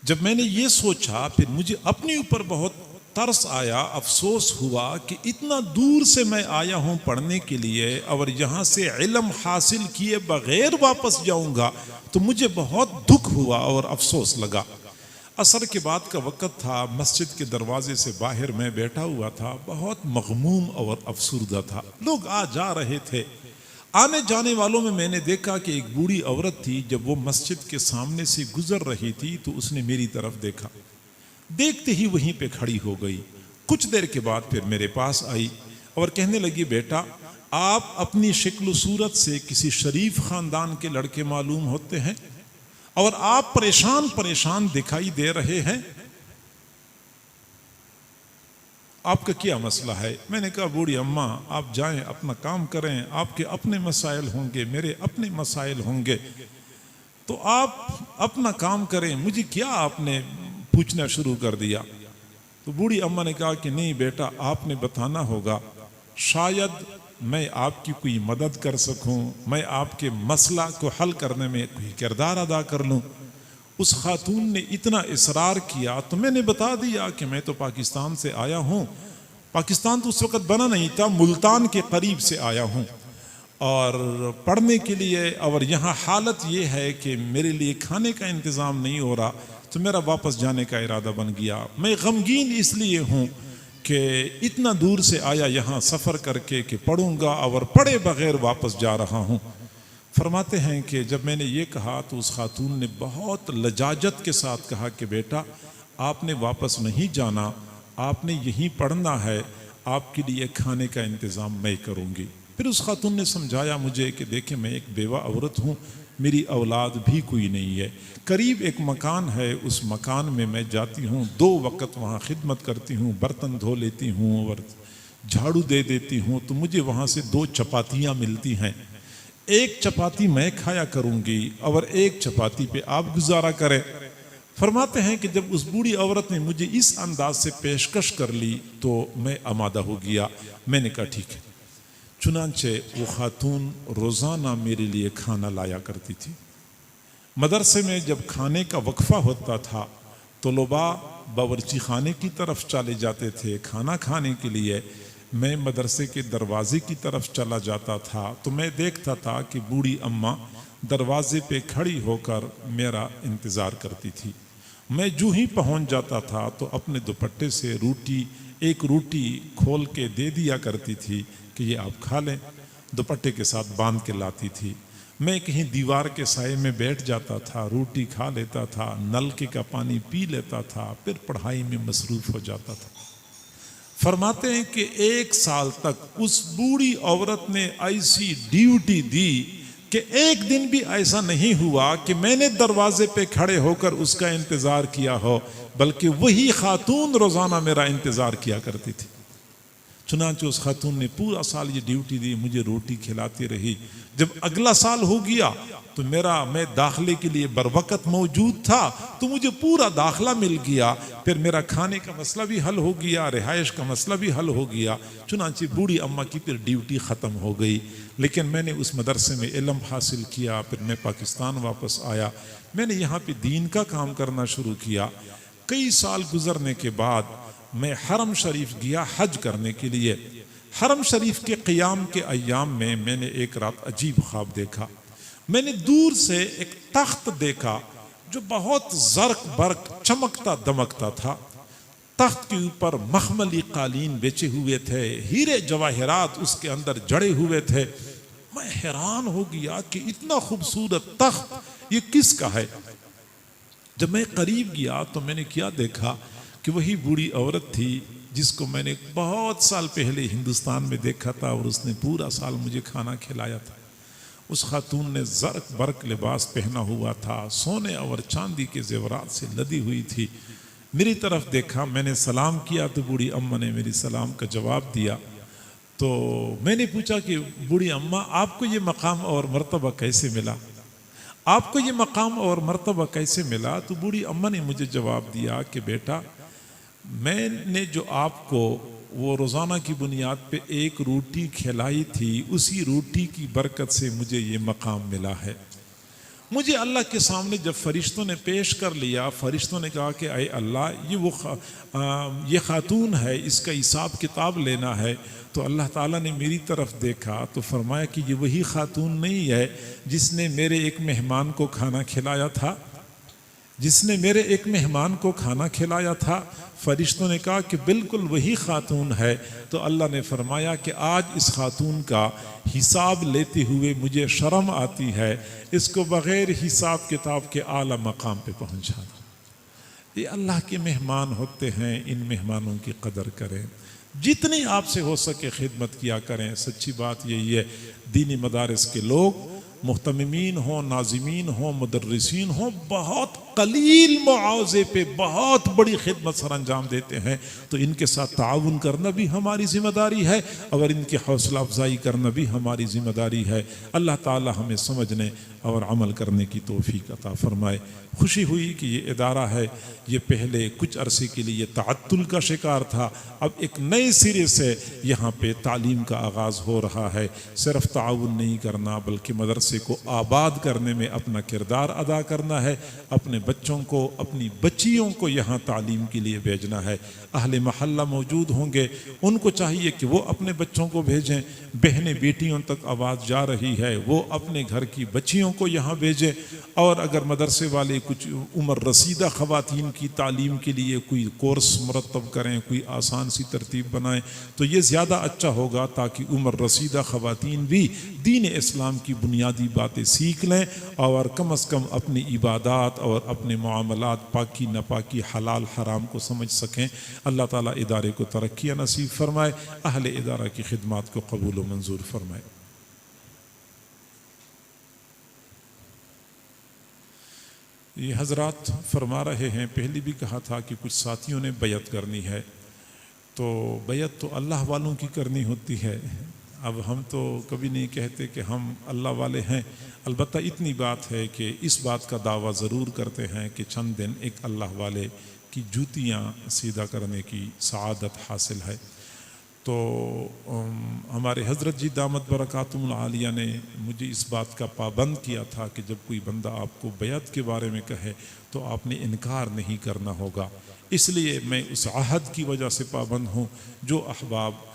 जब मैंने ये सोचा फिर मुझे अपने ऊपर बहुत तरस आया, अफसोस हुआ कि इतना दूर से मैं आया हूँ पढ़ने के लिए और यहाँ से इल्म हासिल किए बगैर वापस जाऊँगा, तो मुझे बहुत दुख हुआ और अफसोस लगा। असर के बाद का वक़्त था, मस्जिद के दरवाजे से बाहर मैं बैठा हुआ था, बहुत मग़मूम और अफसुर्दा था। लोग आ जा रहे थे, आने जाने वालों में मैंने देखा कि एक बूढ़ी औरत थी। जब वो मस्जिद के सामने से गुजर रही थी तो उसने मेरी तरफ देखा, देखते ही वहीं पे खड़ी हो गई। कुछ देर के बाद फिर मेरे पास आई और कहने लगी, बेटा आप अपनी शक्ल सूरत से किसी शरीफ खानदान के लड़के मालूम होते हैं और आप परेशान परेशान दिखाई दे रहे हैं, आपका क्या मसला है। मैंने कहा, बूढ़ी अम्मा आप जाएं, अपना काम करें, आपके अपने मसाइल होंगे, मेरे अपने मसाइल होंगे, तो आप अपना काम करें, मुझे क्या आपने पूछना शुरू कर दिया। तो बूढ़ी अम्मा ने कहा कि नहीं बेटा, आपने बताना होगा, शायद मैं आपकी कोई मदद कर सकूं, मैं आपके मसला को हल करने में कोई किरदार अदा कर लूं। उस खातून ने इतना इसरार किया तो मैंने बता दिया कि मैं तो पाकिस्तान से आया हूँ। पाकिस्तान तो उस वक़्त बना नहीं था, मुल्तान के करीब से आया हूँ और पढ़ने के लिए, और यहाँ हालत ये है कि मेरे लिए खाने का इंतज़ाम नहीं हो रहा, तो मेरा वापस जाने का इरादा बन गया। मैं गमगीन इसलिए हूँ कि इतना दूर से आया यहाँ सफ़र करके कि पढ़ूँगा और पढ़े बग़ैर वापस जा रहा हूँ। फरमाते हैं कि जब मैंने ये कहा तो उस खातून ने बहुत लजाजत के साथ कहा कि बेटा आपने वापस नहीं जाना, आपने यहीं पढ़ना है, आपके लिए खाने का इंतज़ाम मैं करूँगी। फिर उस खातून ने समझाया मुझे कि देखें मैं एक बेवा औरत हूँ, मेरी औलाद भी कोई नहीं है, करीब एक मकान है, उस मकान में मैं जाती हूँ, 2 वक़्त वहाँ खिदमत करती हूँ, बर्तन धो लेती हूँ और झाड़ू दे देती हूँ, तो मुझे वहाँ से 2 चपातियाँ मिलती हैं। 1 चपाती मैं खाया करूँगी और 1 चपाती पे आप गुजारा करें। फरमाते हैं कि जब उस बूढ़ी औरत ने मुझे इस अंदाज से पेशकश कर ली तो मैं आमादा हो गया। मैंने कहा ठीक है। चुनांचे वो खातून रोज़ाना मेरे लिए खाना लाया करती थी। मदरसे में जब खाने का वक्फा होता था तो तलबा बावर्ची खाने की तरफ चले जाते थे खाना खाने के लिए, मैं मदरसे के दरवाजे की तरफ चला जाता था तो मैं देखता था कि बूढ़ी अम्मा दरवाजे पे खड़ी होकर मेरा इंतज़ार करती थी। मैं जूं ही पहुंच जाता था तो अपने दुपट्टे से एक रोटी खोल के दे दिया करती थी कि ये आप खा लें। दुपट्टे के साथ बांध के लाती थी। मैं कहीं दीवार के साए में बैठ जाता था, रोटी खा लेता था, नलके का पानी पी लेता था, फिर पढ़ाई में मसरूफ़ हो जाता था। फरमाते हैं कि 1 साल तक उस बूढ़ी औरत ने ऐसी ड्यूटी दी कि एक दिन भी ऐसा नहीं हुआ कि मैंने दरवाजे पे खड़े होकर उसका इंतज़ार किया हो, बल्कि वही खातून रोज़ाना मेरा इंतज़ार किया करती थी। चुनांचे उस खातून ने पूरा साल ये ड्यूटी दी, मुझे रोटी खिलाती रही। जब अगला साल हो गया तो मैं दाखिले के लिए बरवकत मौजूद था, तो मुझे पूरा दाखिला मिल गया। फिर मेरा खाने का मसला भी हल हो गया, रिहाइश का मसला भी हल हो गया। चुनांचे बूढ़ी अम्मा की फिर ड्यूटी ख़त्म हो गई। लेकिन मैंने उस मदरसे में इल्म हासिल किया। फिर मैं पाकिस्तान वापस आया। मैंने यहाँ पे दीन का काम करना शुरू किया। कई साल गुजरने के बाद मैं हरम शरीफ गया हज करने के लिए। हरम शरीफ के क़ियाम के अय्याम में मैंने एक रात अजीब ख्वाब देखा। मैंने दूर से एक तख्त देखा जो बहुत ज़र्क बर्क चमकता दमकता था। तख्त के ऊपर मखमली कालीन बेचे हुए थे, हीरे जवाहरात उसके अंदर जड़े हुए थे। मैं हैरान हो गया कि इतना खूबसूरत तख्त ये किसका है। जब मैं करीब गया तो मैंने क्या देखा कि वही बूढ़ी औरत थी जिसको मैंने बहुत साल पहले हिंदुस्तान में देखा था और उसने पूरा साल मुझे खाना खिलाया था। उस खातून ने ज़र्क बर्क लिबास पहना हुआ था, सोने और चांदी के जेवरात से लदी हुई थी। मेरी तरफ देखा, मैंने सलाम किया तो बूढ़ी अम्मा ने मेरी सलाम का जवाब दिया। तो मैंने पूछा कि बूढ़ी अम्मा, आपको ये मकाम और मर्तबा कैसे मिला? आपको ये मकाम और मर्तबा कैसे मिला? तो बूढ़ी अम्मा ने मुझे जवाब दिया कि बेटा, मैंने जो आपको वो रोज़ाना की बुनियाद पे एक रोटी खिलाई थी, उसी रोटी की बरकत से मुझे ये मकाम मिला है। मुझे अल्लाह के सामने जब फरिश्तों ने पेश कर लिया, फरिश्तों ने कहा कि अय अल्लाह, ये खातून है, इसका हिसाब किताब लेना है। तो अल्लाह ताला ने मेरी तरफ देखा तो फरमाया कि ये वही खातून नहीं है जिसने मेरे एक मेहमान को खाना खिलाया था, जिसने मेरे एक मेहमान को खाना खिलाया था। फरिश्तों ने कहा कि बिल्कुल वही खातून है। तो अल्लाह ने फरमाया कि आज इस खातून का हिसाब लेते हुए मुझे शर्म आती है, इसको बग़ैर हिसाब किताब के आला मकाम पे पहुंचाना। ये अल्लाह के मेहमान होते हैं, इन मेहमानों की कदर करें, जितनी आपसे हो सके खिदमत किया करें। सच्ची बात यही है, दीनी मदारिस के लोग मुहतमिमीन हो, नाजिमीन हो, मुदर्रिसीन हो, बहुत कलील मुआवजे पे बहुत बड़ी खिदमत सर अंजाम देते हैं। तो इनके साथ ताउन करना भी हमारी ज़िम्मेदारी है और इनकी हौसला अफजाई करना भी हमारी ज़िम्मेदारी है। अल्लाह ताला हमें समझने और अमल करने की तौफीक अता फरमाए। खुशी हुई कि ये इदारा है, ये पहले कुछ अरसे के लिए ताअत्तुल का शिकार था, अब एक नए सिरे से यहाँ पे तालीम का आगाज़ हो रहा है। सिर्फ ताउन नहीं करना बल्कि मदरसे को आबाद करने में अपना किरदार अदा करना है। अपने बच्चों को, अपनी बच्चियों को यहाँ तालीम के लिए भेजना है। अहले महल्ला मौजूद होंगे, उनको चाहिए कि वो अपने बच्चों को भेजें। बहनें बेटियों तक आवाज़ जा रही है, वो अपने घर की बच्चियों को यहाँ भेजें। और अगर मदरसे वाले कुछ उम्र रसीदा ख़वातीन की तालीम के लिए कोई कोर्स मुरतब करें, कोई आसान सी तरतीब बनाएं, तो ये ज़्यादा अच्छा होगा, ताकि उम्र रसीदा ख़वातीन भी दीन इस्लाम की बुनियादी बातें सीख लें और कम अज़ कम अपनी इबादात और अपने मामलात, पाकी नापाकी, हलाल हराम को समझ सकें। अल्लाह ताला इदारे को तरक्की नसीब फरमाए, अहले इदारा की खिदमत को कबूल व मंजूर फरमाए। ये हज़रात फरमा रहे हैं, पहले भी कहा था कि कुछ साथियों ने बैयत करनी है, तो बैयत तो अल्लाह वालों की करनी होती है। अब हम तो कभी नहीं कहते कि हम अल्लाह वाले हैं, अलबत्ता इतनी बात है कि इस बात का दावा ज़रूर करते हैं कि चंद दिन एक अल्लाह वाले की जूतियाँ सीधा करने की सआदत हासिल है। तो हमारे हज़रत जी दामत बरकातुहुल आलिया ने मुझे इस बात का पाबंद किया था कि जब कोई बंदा आपको बैत के बारे में कहे तो आपने इनकार नहीं करना होगा। इसलिए मैं उस आहद की वजह से पाबंद हूँ। जो अहबाब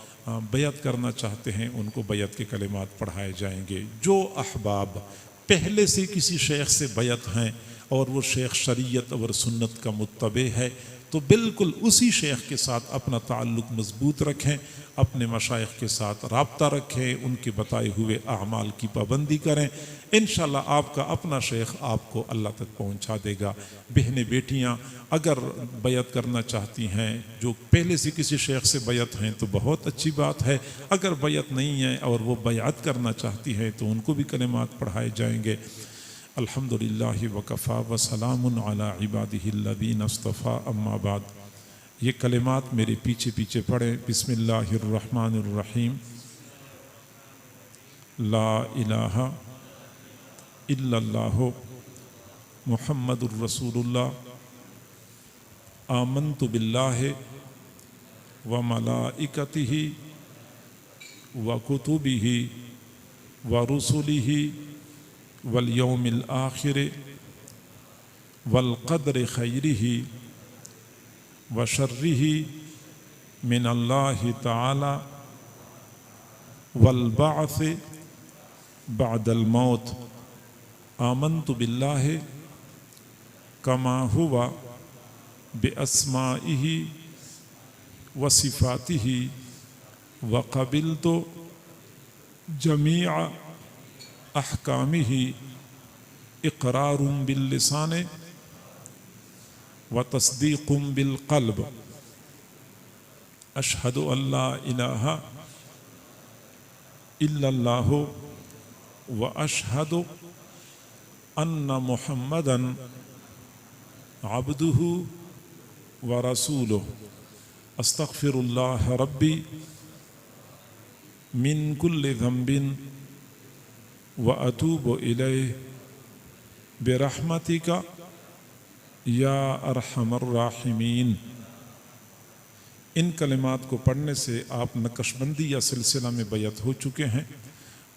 बैत करना चाहते हैं उनको बैत के कलिमात पढ़ाए जाएंगे। जो अहबाब पहले से किसी शेख से बैत हैं और वो शेख शरीयत और सुन्नत का मुत्तबे है, तो बिल्कुल उसी शेख के साथ अपना ताल्लुक़ मजबूत रखें, अपने मशाइख के साथ राब्ता रखें, उनके बताए हुए अमाल की पाबंदी करें। इंशाअल्लाह आपका अपना शेख आपको अल्लाह तक पहुंचा देगा। बहनें बेटियां अगर बैत करना चाहती हैं, जो पहले से किसी शेख से बैत हैं तो बहुत अच्छी बात है, अगर बैत नहीं है और वो बैत करना चाहती हैं तो उनको भी कलिमात पढ़ाए जाएंगे। अल्हम्दुलिल्लाहि वकफ़ा व सलामुन अला इबादिहिल्लज़ीना इस्तफ़ा अम्मा बाद। ये कलिमात मेरे पीछे पीछे पढ़ें। बिस्मिल्लाहिर्रहमानिर्रहीम। ला इलाहा इल्लल्लाहु मुहम्मदुर रसूलुल्लाह। आमन्तु बिल्लाहि व मलाइकतिहि व कुतुबिहि व रुसुलिहि वल यौमिल आखिर वल क़द्र खैरिही व शर्रिही मिनल्लाहि तआला वल बाअस बअदल मौत। आमन्तु बिल्लाहि कमा हुवा बिअस्माइही व सिफ़ातिही व क़बिलतु जमीअ अहकामिही इक़रारुम बिल लिसान व तस्दीक़ुम बिल क़ल्ब। अशहदु अल्ला इलाहा इल्लल्लाहु व अशहदु अन्ना मुहम्मदन अब्दुहु व रसूलुहु। अस्तग़फिरुल्लाह रब्बी मिन कुल्लि ज़ंबिन व अतूबु इलैहि बिरहमतिका या अरहमर राहिमीन। इन कलिमात को पढ़ने से आप नक्शबंदी या सिलसिला में बैत हो चुके हैं।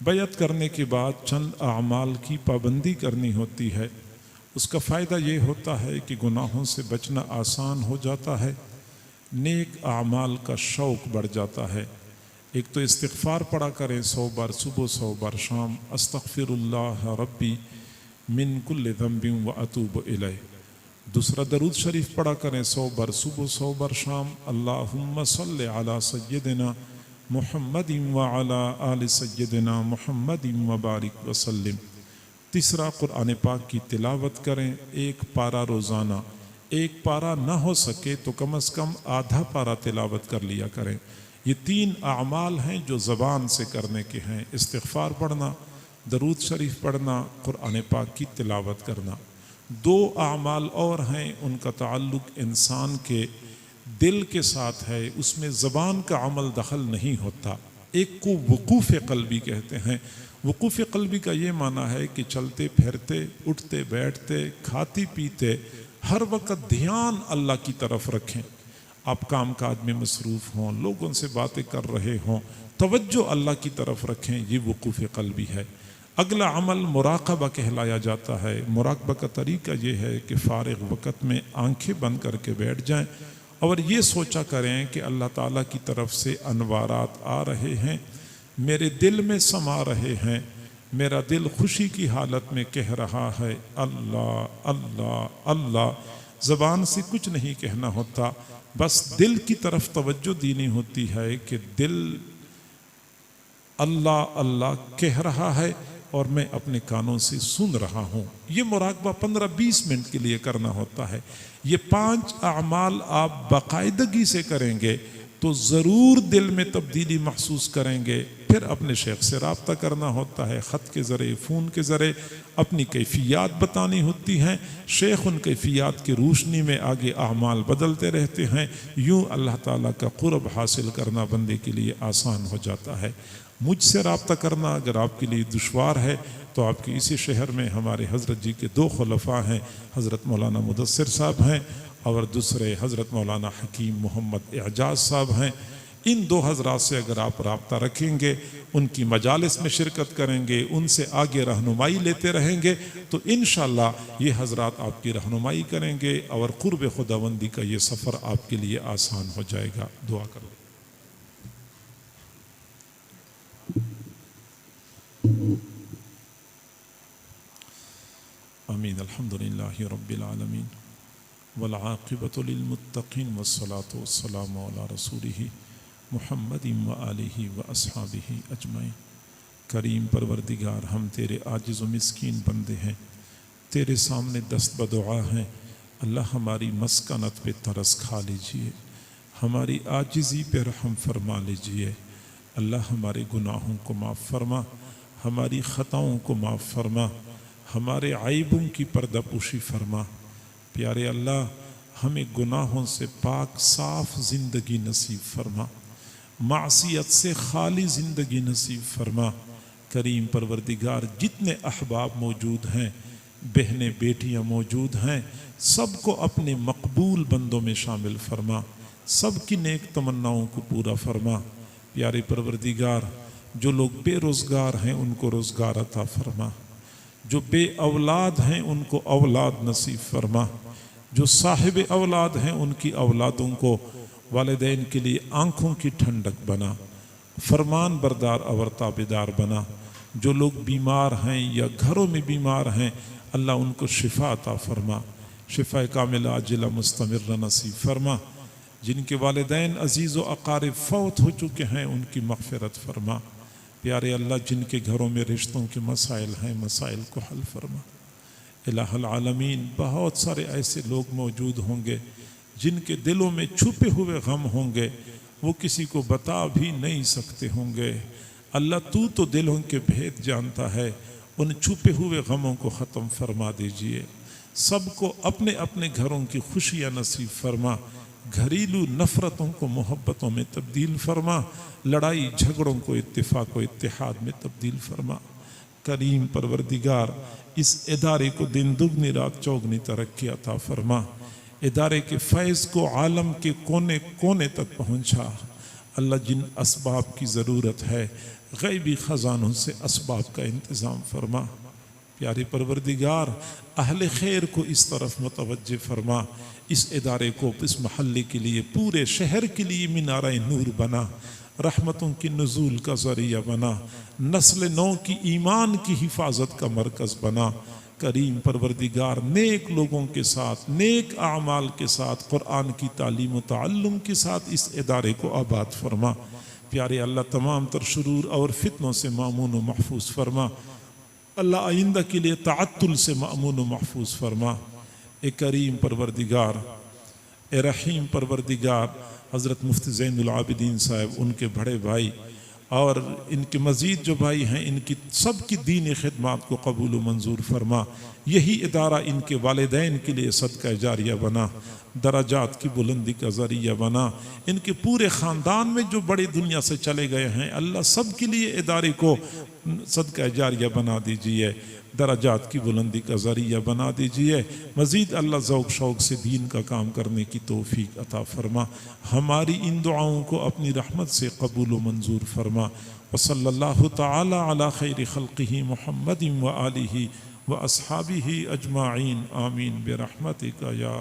बैत करने के बाद चंद अमाल की पाबंदी करनी होती है। उसका फ़ायदा ये होता है कि गुनाहों से बचना आसान हो जाता है, नेक अमाल का शौक़ बढ़ जाता है। एक तो इस्तिग़फ़ार पढ़ा करें 100 बार सुबह 100 बार शाम। अस्तग़फिरुल्लाह रब्बी मिन कुल्लि ज़ंबिन व अतूबु इलैहि। दूसरा दरूद शरीफ पढ़ा करें 100 बार सुबह 100 बार शाम। अल्लाहुम्मा सल्लि अला सय्यदिना मुहम्मदिन व अला आलि सय्यदिना मुहम्मदिन व बारिक वसल्लिम। तीसरा कुरान पाक की तिलावत करें, एक पारा रोज़ाना। एक पारा ना हो सके तो कम से कम आधा पारा तिलावत कर लिया करें। ये 3 अमाल हैं जो ज़बान से करने के हैं। इस्तिग़फ़ार पढ़ना, दरूद शरीफ पढ़ना, कुरान पाक की तिलावत करना। 2 अमाल और हैं, उनका ताल्लुक़ इंसान के दिल के साथ है, उसमें ज़बान का अमल दखल नहीं होता। एक को वक़ूफ़ क़ल्बी कहते हैं। वक़ूफ़ क़ल्बी का ये माना है कि चलते फिरते, उठते बैठते, खाती पीते हर वक़्त ध्यान अल्लाह की तरफ रखें। आप काम काज में मसरूफ़ हों, लोगों से बातें कर रहे हों, तवज्जो अल्लाह की तरफ रखें, ये वक़ूफ़ क़ल्बी है। अगला अमल मुराक़बा कहलाया जाता है। मुराक़बा का तरीका ये है कि फ़ारिग़ वक़्त में आंखें बंद करके बैठ जाएं और ये सोचा करें कि अल्लाह ताला की तरफ से अनवारात आ रहे हैं, मेरे दिल में समा रहे हैं, मेरा दिल खुशी की हालत में कह रहा है अल्लाह अल्लाह अल्लाह। ज़बान से कुछ नहीं कहना होता, बस दिल की तरफ तवज्जो देनी होती है कि दिल अल्लाह अल्लाह कह रहा है और मैं अपने कानों से सुन रहा हूँ। ये मुराक़बा 15-20 मिनट के लिए करना होता है। ये 5 अमाल आप बाकायदगी से करेंगे तो ज़रूर दिल में तब्दीली महसूस करेंगे। फिर अपने शेख से रब्ता करना होता है, ख़त के ज़रिए, फ़ोन के ज़रिए अपनी कैफ़ियत बतानी होती हैं। शेख उन कैफ़ियत की रोशनी में आगे अमाल बदलते रहते हैं। यूँ अल्लाह ताला का क़ुर्ब हासिल करना बंदे के लिए आसान हो जाता है। मुझसे रब्ता करना अगर आपके लिए दुश्वार है तो आपके इसी शहर में हमारे हज़रत जी के 2 खुलफ़ा हैं, हज़रत मौलाना मुदस्सिर साहब हैं और दूसरे हज़रत मौलाना हकीम मोहम्मद एजाज़ साहब हैं। इन 2 हज़रात से अगर आप रब्ता रखेंगे, उनकी मजालिस में शिरकत करेंगे, उनसे आगे रहनुमाई लेते रहेंगे तो इंशाअल्लाह ये हज़रात आपकी रहनुमाई करेंगे और क़ुर्ब खुदावंदी का ये सफ़र आपके लिए आसान हो जाएगा। दुआ करो। अल्हम्दुलिल्लाहि रब्बिल आलमीन वल आक़िबतु लिल मुत्तक़ीन वस्सलातु वस्सलामु अला रसूलिहि मुहम्मदिन व आलिहि व अस्हाबिहि अजमईन। करीम परवरदिगार, हम तेरे आजिज़ व मिस्कीन बंदे हैं, तेरे सामने दस्त बदुआ हैं। अल्लाह हमारी मस्कनत पे तरस खा लीजिए, हमारी आजिज़ी पे रहम फरमा लीजिए। अल्लाह हमारे गुनाहों को माफ़ फरमा, हमारी ख़ताओं को माफ़ फरमा, हमारे आइबों की पर्दापोशी फरमा। प्यारे अल्लाह, हमें गुनाहों से पाक साफ़ ज़िंदगी नसीब फरमा, मासियत से खाली ज़िंदगी नसीब फरमा। करीम परवरदिगार, जितने अहबाब मौजूद हैं, बहनें बेटियां मौजूद हैं, सबको अपने मकबूल बंदों में शामिल फरमा, सब की नेक तमन्नाओं को पूरा फरमा। प्यारे परवरदिगार, जो लोग बेरोज़गार हैं उनको रोज़गार अता फरमा, जो बे औलाद हैं उनको औलाद नसीब फरमा, जो साहिब औलाद हैं उनकी औलादों को वालिदैन के लिए आँखों की ठंडक बना, फरमान बरदार और ताबेदार बना। जो लोग बीमार हैं या घरों में बीमार हैं, अल्लाह उनको शिफा अता फरमा, शिफा कामिला आजिला मुस्तमिर नसीब फरमा। जिनके वालिदैन अजीज़ व अकारिब फौत हो चुके हैं, उनकी मग़फ़िरत फरमा। प्यारे अल्लाह, जिनके घरों में रिश्तों के मसाइल हैं, मसाइल को हल फरमा। इलाहुल आलमीन, बहुत सारे ऐसे लोग मौजूद होंगे जिनके दिलों में छुपे हुए गम होंगे, वो किसी को बता भी नहीं सकते होंगे। अल्लाह, तू तो दिलों के भेद जानता है, उन छुपे हुए गमों को ख़त्म फरमा दीजिए। सबको अपने अपने घरों की खुशियाँ नसीब फरमा, घरेलू नफ़रतों को मोहब्बतों में तब्दील फरमा, लड़ाई झगड़ों को इत्तिफ़ाक़ व इत्तिहाद में तब्दील फरमा। करीम परवरदिगार, इस इदारे को दिन दुगनी रात चौगनी तरक्की अता फरमा। इदारे के फैज़ को आलम के कोने कोने तक पहुँचा। अल्लाह, जिन असबाब की ज़रूरत है, गैबी ख़जानों से असबाब का इंतज़ाम फरमा। प्यारे परवरदिगार, अहले खैर को इस तरफ मुतवज्जे फरमा, इस इदारे को, इस महल्ले के लिए, पूरे शहर के लिए मीनारा नूर बना, रहमतों की नुज़ूल का ज़रिया बना, नस्ल नौ की ईमान की हिफाजत का मरकज़ बना। करीम परवरदिगार, नेक लोगों के साथ, नेक आमाल के साथ, क़ुरआन की तालीम व ताल्लुम के साथ इस इदारे को आबाद फरमा। प्यारे अल्लाह, तमाम तर शुरूर और फितनों से मामून व महफूज फरमा। अल्लाह, आइंदा के लिए तअत्तुल से मामून व महफूज फरमा। ए करीम परवरदिगार, ए रहीम परवरदिगार, हज़रत मुफ्ती ज़ैनुल आबिदीन साहब, उनके बड़े भाई और इनके मज़ीद जो भाई हैं, इनकी सब की दीनी खिदमात को कबूल व मंजूर फरमा। यही इदारा इनके वालिदैन के लिए सदका जारिया बना, दराजात की बुलंदी का ज़रिया बना। इनके पूरे ख़ानदान में जो बड़ी दुनिया से चले गए हैं, अल्लाह सब के लिए इदारे को सदका जारिया बना दीजिए, दराजात की बुलंदी का ज़रिया बना दीजिए। मज़ीद अल्लाह ज़ौक़ शौक़ से दीन का काम करने की तौफ़ीक अता फ़रमा। हमारी इन दुआओं को अपनी रहमत से कबूल व मंजूर फरमा। व सल्लल्लाहु तआला अला खैरि खल्क़िही मुहम्मदिन व आलिही व अस्हाबिही अजमाइन। आमीन बिरहमतिका या